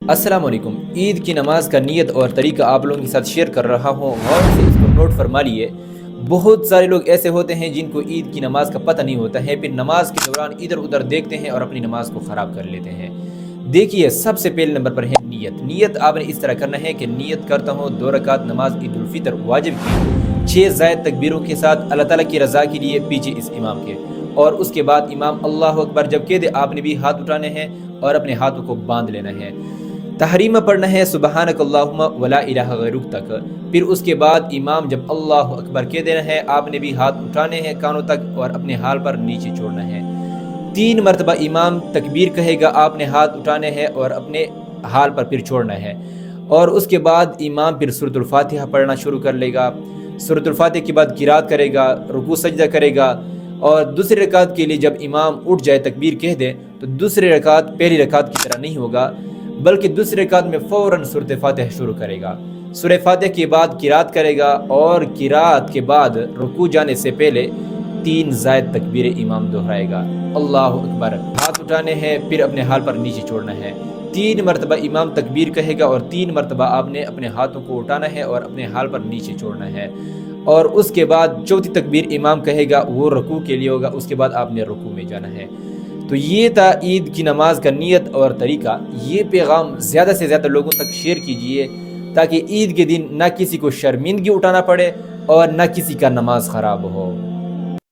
अस्सलाम वालेकुम। ईद की नमाज का नियत और तरीका आप लोगों के साथ शेयर कर रहा हूँ, गौर से इसको नोट फरमा लिए। बहुत सारे लोग ऐसे होते हैं जिनको ईद की नमाज का पता नहीं होता है, फिर नमाज के दौरान इधर उधर देखते हैं और अपनी नमाज को ख़राब कर लेते हैं। देखिए, सबसे पहले नंबर पर है नियत। नियत आपने इस तरह करना है कि नियत करता हूँ 2 रकात नमाज ईद उल फितर वाजिब की 6 ज़ायद तकबीरों के साथ अल्लाह ताला की रज़ा के लिए पीछे इस इमाम के, और उसके बाद इमाम अल्लाह अकबर जब कह दे आपने भी हाथ उठाने हैं और अपने हाथों को बांध लेना है। तहरीमा पढ़ना है सुबहानक अल्लाहुम्मा वला इलाहा गैरुक तक। फिर उसके बाद इमाम जब अल्लाह अकबर कह देना है आपने भी हाथ उठाने हैं कानों तक और अपने हाल पर नीचे छोड़ना है। 3 मरतबा इमाम तकबीर कहेगा, आपने हाथ उठाने हैं और अपने हाल पर फिर छोड़ना है। और उसके बाद इमाम फिर सूरतुल फातिहा पढ़ना शुरू कर लेगा। सूरतुल फातिहा के बाद किरात करेगा, रुकू सजदा करेगा। और दूसरी रकात के लिए जब इमाम उठ जाए तकबीर कह दे तो दूसरी रकात पहली रकात की तरह नहीं होगा, बल्कि दूसरे रकात में फ़ौरन सूरत फातिहा शुरू करेगा। सूरह फातिहा के बाद किरात करेगा और किरात के बाद रुकू जाने से पहले 3 ज़ायद तकबीर इमाम दोहराएगा। अल्लाह अकबर, हाथ उठाने हैं फिर अपने हाल पर नीचे छोड़ना है। 3 मरतबा इमाम तकबीर कहेगा और 3 मरतबा आपने अपने हाथों को उठाना है और अपने हाल पर नीचे छोड़ना है। और उसके बाद चौथी तकबीर इमाम कहेगा, वो रुकू के लिए होगा, उसके बाद आपने रुकू में जाना है। तो ये था ईद की नमाज का नियत और तरीका। ये पैगाम ज़्यादा से ज़्यादा लोगों तक शेयर कीजिए ताकि ईद के दिन ना किसी को शर्मिंदगी उठाना पड़े और ना किसी का नमाज ख़राब हो।